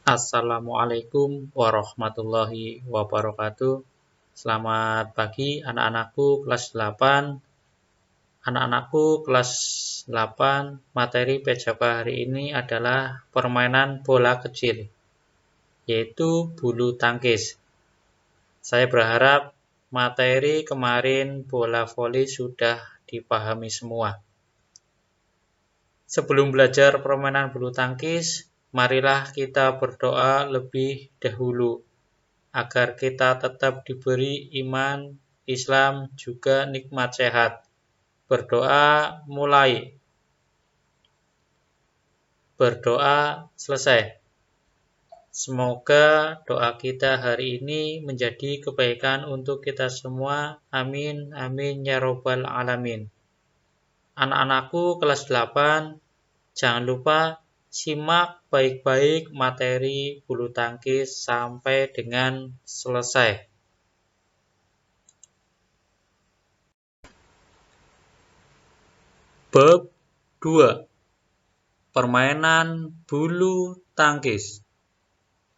Assalamualaikum warahmatullahi wabarakatuh. Selamat pagi anak-anakku kelas 8. Anak-anakku kelas 8, materi PJK hari ini adalah permainan bola kecil, yaitu bulu tangkis. Saya berharap materi kemarin bola voli sudah dipahami semua. Sebelum belajar permainan bulu tangkis, marilah kita berdoa lebih dahulu, agar kita tetap diberi iman, Islam, juga nikmat sehat. Berdoa mulai. Berdoa selesai. Semoga doa kita hari ini menjadi kebaikan untuk kita semua. Amin, amin, ya robbal alamin. Anak-anakku kelas 8, jangan lupa simak baik-baik materi bulu tangkis sampai dengan selesai. Bab 2. Permainan bulu tangkis.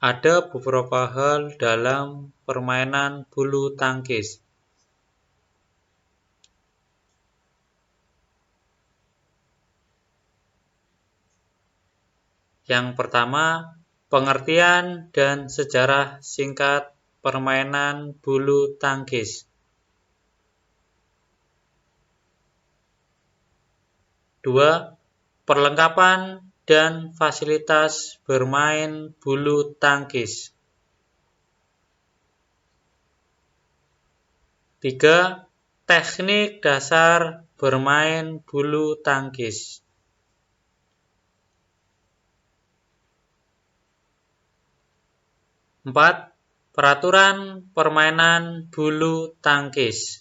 Ada beberapa hal dalam permainan bulu tangkis. Yang pertama, pengertian dan sejarah singkat permainan bulu tangkis. 2. Perlengkapan dan fasilitas bermain bulu tangkis. 3. Teknik dasar bermain bulu tangkis. 4. Peraturan permainan bulu tangkis.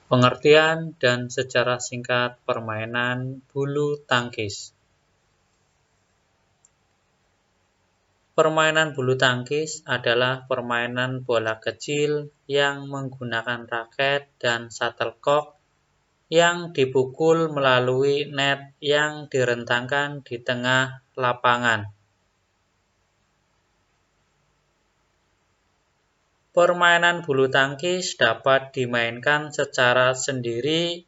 Pengertian dan sejarah singkat permainan bulu tangkis. Permainan bulu tangkis adalah permainan bola kecil yang menggunakan raket dan shuttlecock yang dipukul melalui net yang direntangkan di tengah lapangan. Permainan bulu tangkis dapat dimainkan secara sendiri,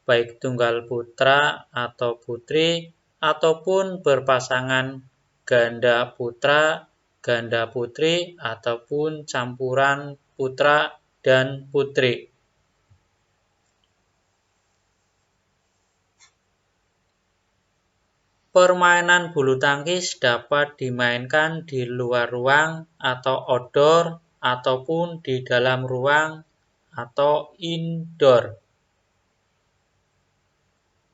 baik tunggal putra atau putri, ataupun berpasangan ganda putra, ganda putri, ataupun campuran putra dan putri. Permainan bulu tangkis dapat dimainkan di luar ruang atau outdoor, ataupun di dalam ruang atau indoor.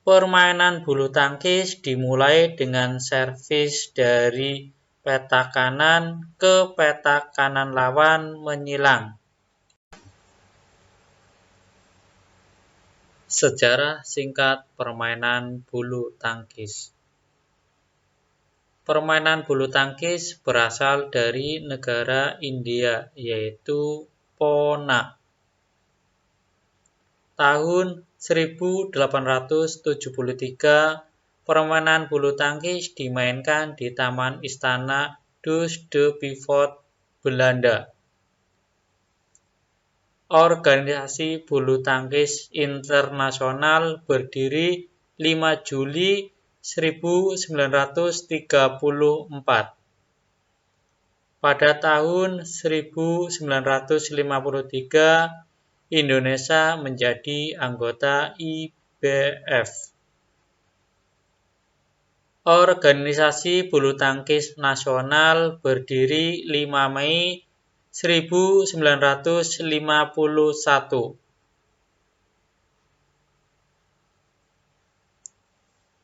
Permainan bulu tangkis dimulai dengan servis dari petak kanan ke petak kanan lawan menyilang. Sejarah singkat permainan bulu tangkis. Permainan bulu tangkis berasal dari negara India, yaitu Pona. Tahun 1873, permainan bulu tangkis dimainkan di Taman Istana Dus de Pivot, Belanda. Organisasi bulu tangkis internasional berdiri 5 Juli 1934. Pada tahun 1953, Indonesia menjadi anggota IBF. Organisasi bulu tangkis nasional berdiri 5 Mei 1951.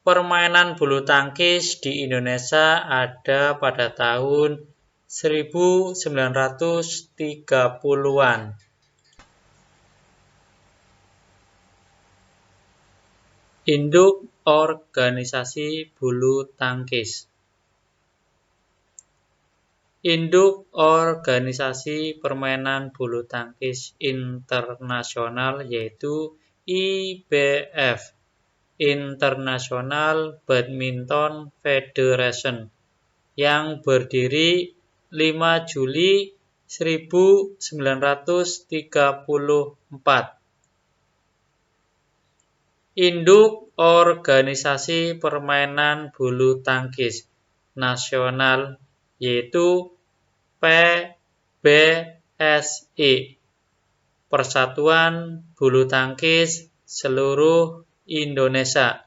Permainan bulu tangkis di Indonesia ada pada tahun 1930-an. Induk organisasi bulu tangkis. Induk organisasi permainan bulu tangkis internasional yaitu IBF, International Badminton Federation, yang berdiri 5 Juli 1934. Induk organisasi permainan bulu tangkis nasional yaitu PBSI, Persatuan Bulu Tangkis Seluruh Indonesia,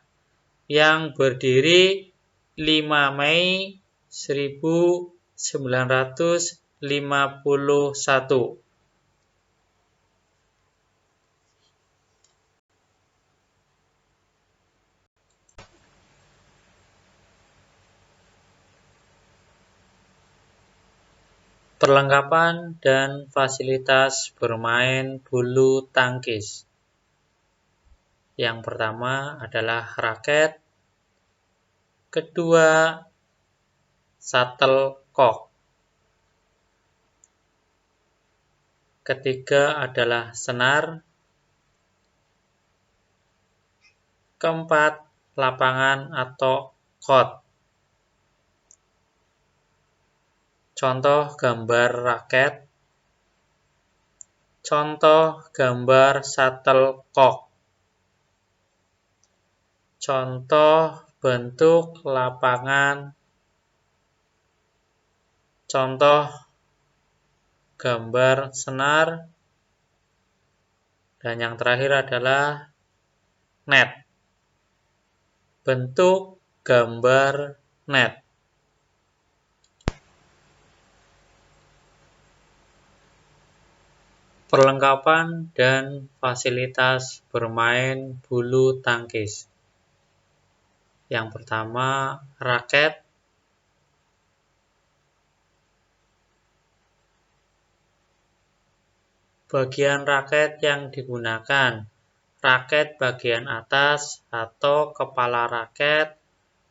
yang berdiri 5 Mei 1951. Perlengkapan dan fasilitas bermain bulu tangkis. Yang pertama adalah raket, kedua shuttlecock, ketiga adalah senar, keempat lapangan atau court. Contoh gambar raket, contoh gambar shuttlecock, contoh bentuk lapangan, contoh gambar senar, dan yang terakhir adalah net. Bentuk gambar net. Perlengkapan dan fasilitas bermain bulu tangkis. Yang pertama, raket, bagian raket yang digunakan, raket bagian atas atau kepala raket,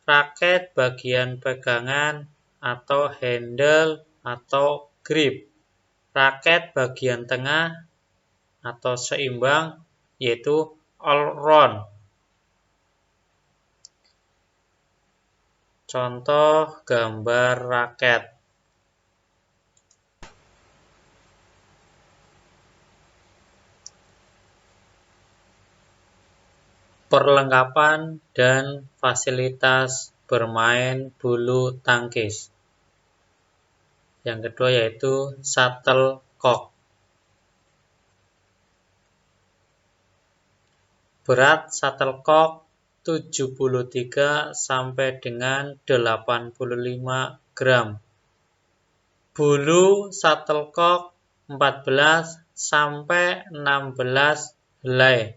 raket bagian pegangan atau handle atau grip, raket bagian tengah atau seimbang yaitu all round. Contoh gambar raket. Perlengkapan dan fasilitas bermain bulu tangkis. Yang kedua yaitu shuttlecock. Berat shuttlecock 73 sampai dengan 85 gram. Bulu shuttlecock 14 sampai 16 helai.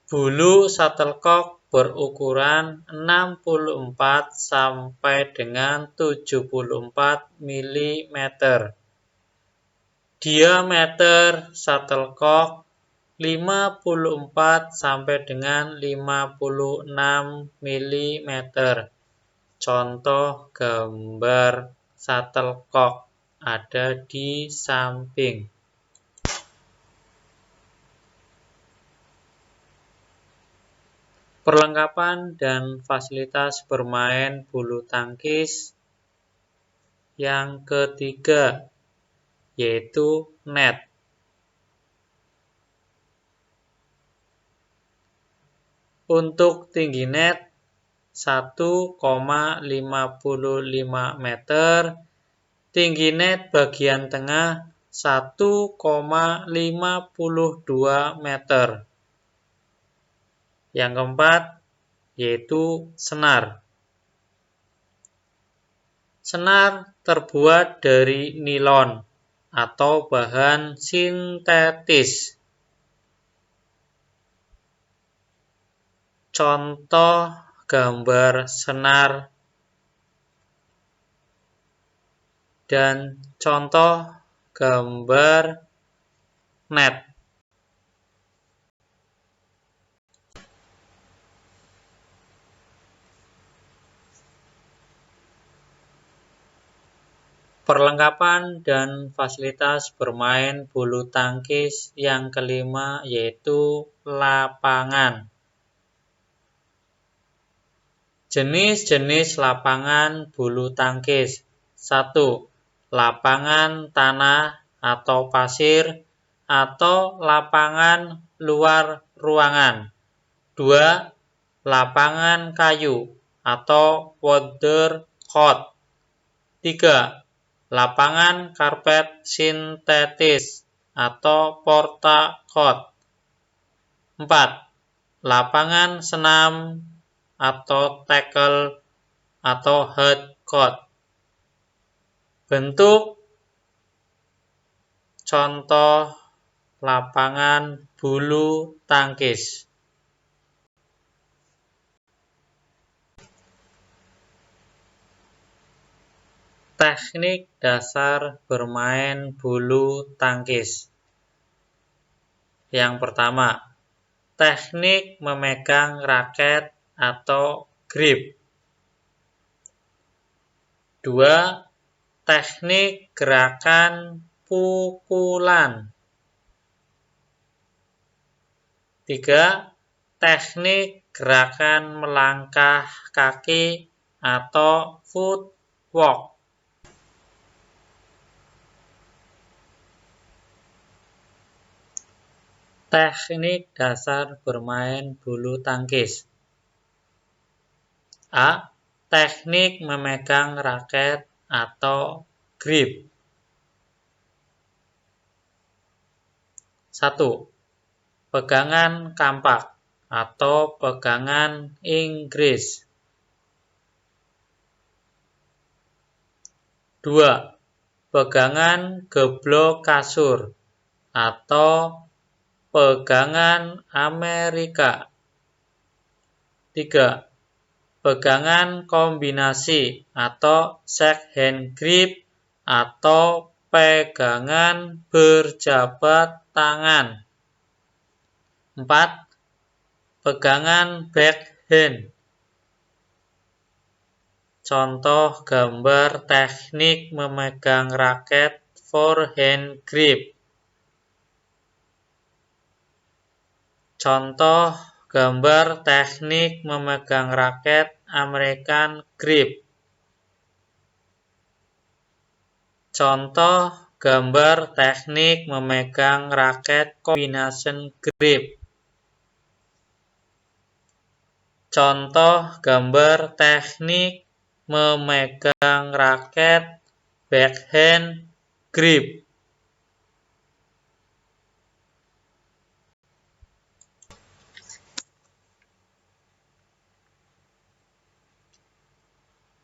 Bulu shuttlecock berukuran 64 sampai dengan 74 mm. Diameter shuttlecock 54 sampai dengan 56 mm. Contoh gambar shuttlecock ada di samping. Perlengkapan dan fasilitas bermain bulu tangkis. Yang ketiga yaitu net. Untuk tinggi net 1,55 meter, tinggi net bagian tengah 1,52 meter. Yang keempat yaitu senar. Senar terbuat dari nilon atau bahan sintetis. Contoh gambar senar dan contoh gambar net. Perlengkapan dan fasilitas bermain bulu tangkis yang kelima yaitu lapangan. Jenis-jenis lapangan bulu tangkis. 1. Lapangan tanah atau pasir atau lapangan luar ruangan. 2. Lapangan kayu atau water court. 3. Lapangan karpet sintetis atau porta court. 4. Lapangan senam atau tackle atau hard court. Bentuk contoh lapangan bulu tangkis. Teknik dasar bermain bulu tangkis. Yang pertama, teknik memegang raket atau grip. 2. Teknik gerakan pukulan. 3. Teknik gerakan melangkah kaki atau footwork. Teknik dasar bermain bulu tangkis. A. Teknik memegang raket atau grip. 1. Pegangan kampak atau pegangan Inggris. 2. Pegangan geblok kasur atau pegangan Amerika. 3. Pegangan kombinasi atau shake hand grip atau pegangan berjabat tangan. 4. Pegangan backhand. Contoh gambar teknik memegang raket forehand grip. Contoh gambar teknik memegang raket American grip. Contoh gambar teknik memegang raket combination grip. Contoh gambar teknik memegang raket backhand grip.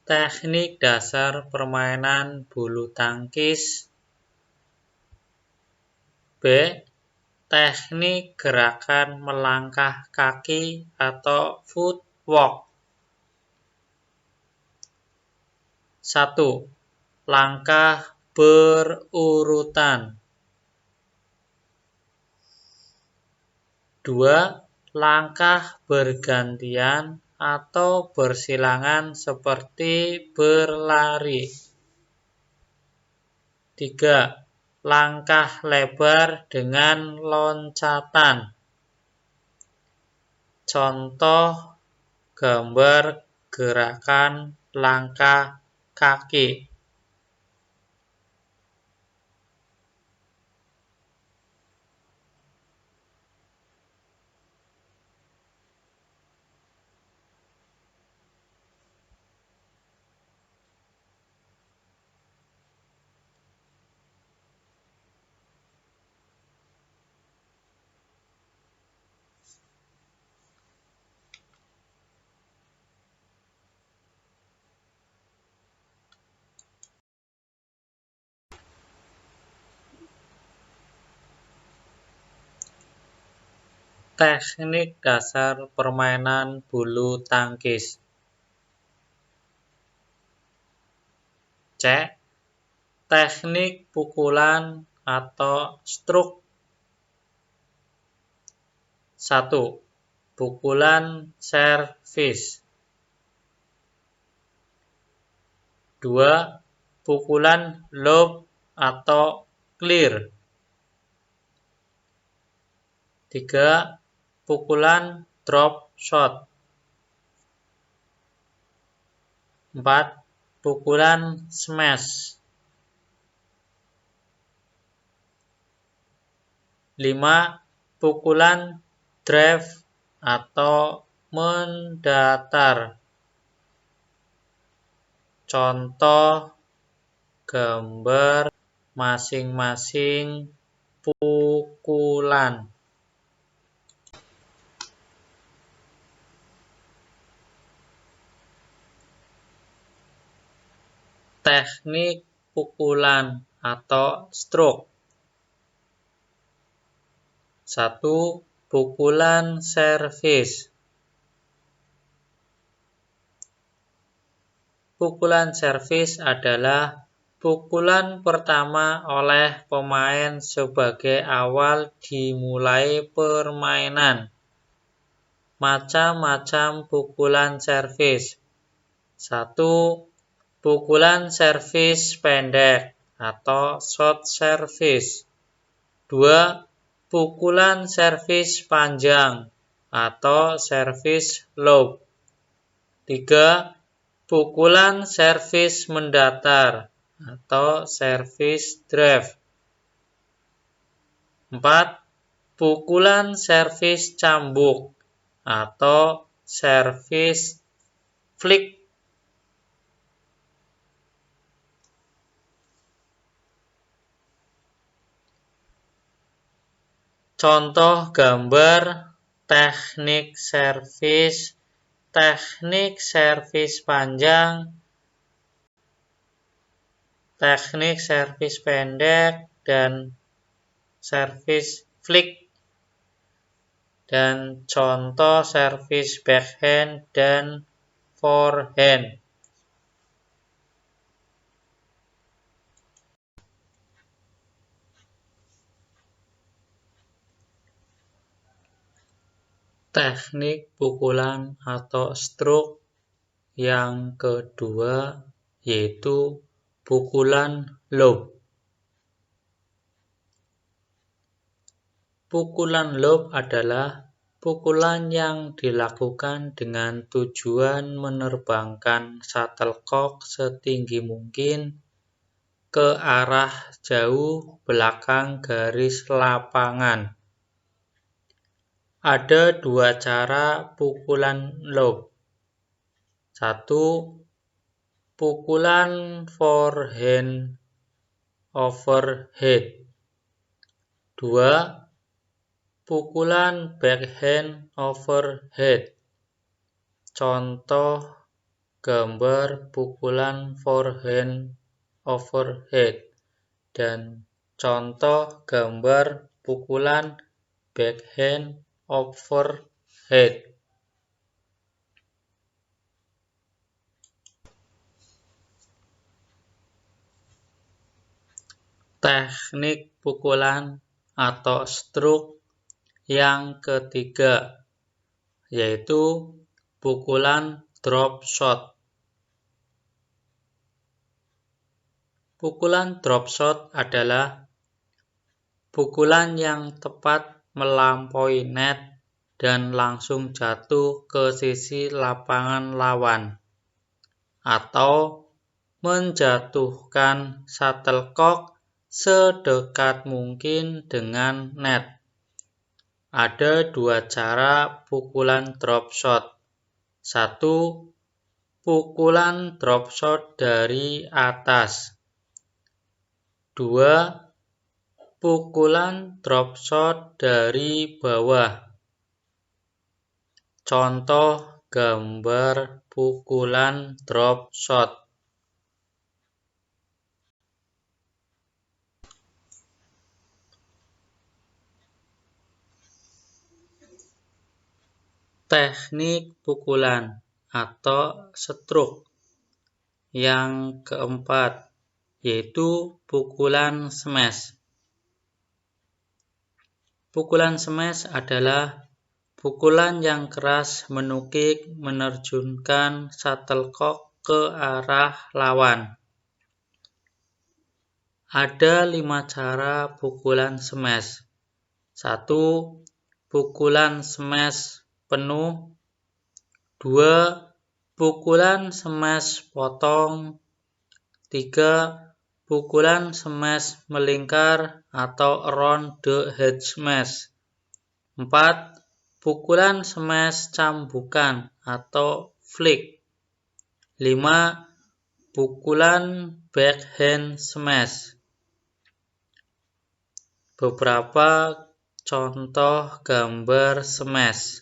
Teknik dasar permainan bulu tangkis. B. Teknik gerakan melangkah kaki atau footwork. 1. Langkah berurutan. 2. Langkah bergantian atau bersilangan seperti berlari. 3. Langkah lebar dengan loncatan. Contoh gambar gerakan langkah kaki. Teknik dasar permainan bulu tangkis. C. Teknik pukulan atau stroke. 1. Pukulan servis. 2. pukulan lob atau clear. 3. Pukulan drop shot. 4. Pukulan smash. 5. Pukulan drive atau mendatar. Contoh gambar masing-masing pukulan. Teknik pukulan atau stroke. 1. Pukulan servis. Pukulan servis adalah pukulan pertama oleh pemain sebagai awal dimulai permainan. Macam-macam pukulan servis. 1. Pukulan servis pendek atau short service. 2. Pukulan servis panjang atau servis lob. 3. Pukulan servis mendatar atau servis drive. 4. Pukulan servis cambuk atau servis flick. Contoh gambar teknik servis panjang, teknik servis pendek, dan servis flick. Dan contoh servis backhand dan forehand. Teknik pukulan atau stroke yang kedua yaitu pukulan lob. Pukulan lob adalah pukulan yang dilakukan dengan tujuan menerbangkan shuttlecock setinggi mungkin ke arah jauh belakang garis lapangan. Ada 2 cara pukulan lob. 1. Pukulan forehand overhead. 2. Pukulan backhand overhead. Contoh gambar pukulan forehand overhead dan contoh gambar pukulan backhand overhead. Teknik pukulan atau stroke yang ketiga yaitu pukulan drop shot. Pukulan drop shot adalah pukulan yang tepat melampaui net dan langsung jatuh ke sisi lapangan lawan, atau menjatuhkan shuttlecock sedekat mungkin dengan net. Ada 2 cara pukulan drop shot. 1. Pukulan drop shot dari atas. 2. Pukulan drop shot dari bawah. Contoh gambar pukulan drop shot. Teknik pukulan atau stroke yang keempat yaitu pukulan smash. Pukulan smash adalah pukulan yang keras menukik menerjunkan shuttlecock ke arah lawan. Ada 5 cara pukulan smash. 1. Pukulan smash penuh. 2. Pukulan smash potong. 3. Pukulan smash melingkar atau around the head smash. 4. Pukulan smash cambukan atau flick. 5. Pukulan backhand smash. Beberapa contoh gambar smash.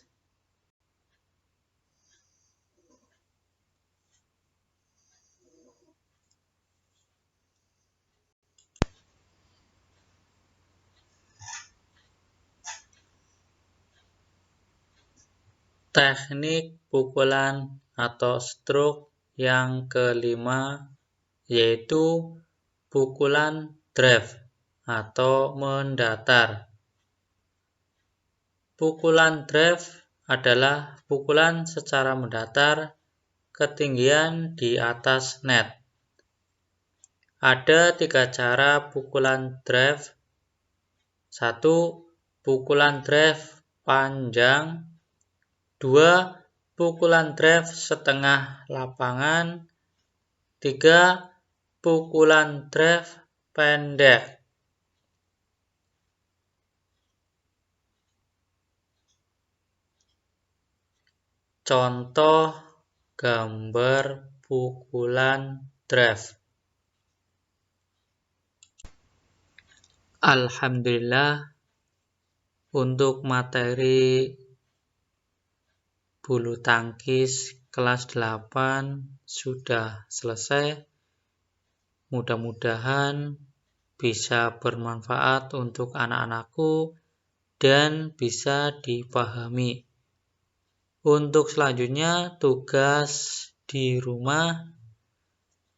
Teknik pukulan atau stroke yang kelima yaitu pukulan drive atau mendatar. Pukulan drive adalah pukulan secara mendatar ketinggian di atas net. Ada 3 cara pukulan drive. 1. Pukulan drive panjang. 2. Pukulan drive setengah lapangan. 3. Pukulan drive pendek. Contoh gambar pukulan drive. Alhamdulillah, untuk materi bulu tangkis kelas 8 sudah selesai. Mudah-mudahan bisa bermanfaat untuk anak-anakku dan bisa dipahami. Untuk selanjutnya tugas di rumah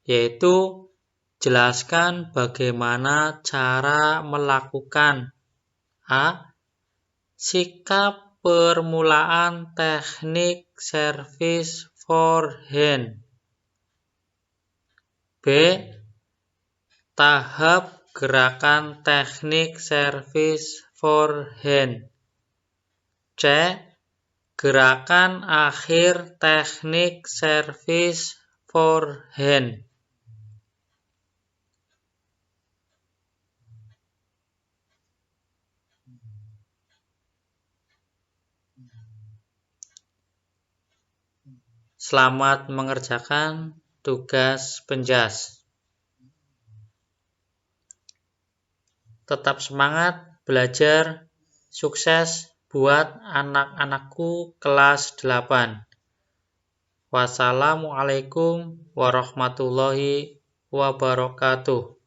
yaitu jelaskan bagaimana cara melakukan A. Sikap permulaan teknik servis forehand. B. Tahap gerakan teknik servis forehand. C. Gerakan akhir teknik servis forehand. Selamat mengerjakan tugas penjas. Tetap semangat belajar, sukses buat anak-anakku kelas 8. Wassalamualaikum warahmatullahi wabarakatuh.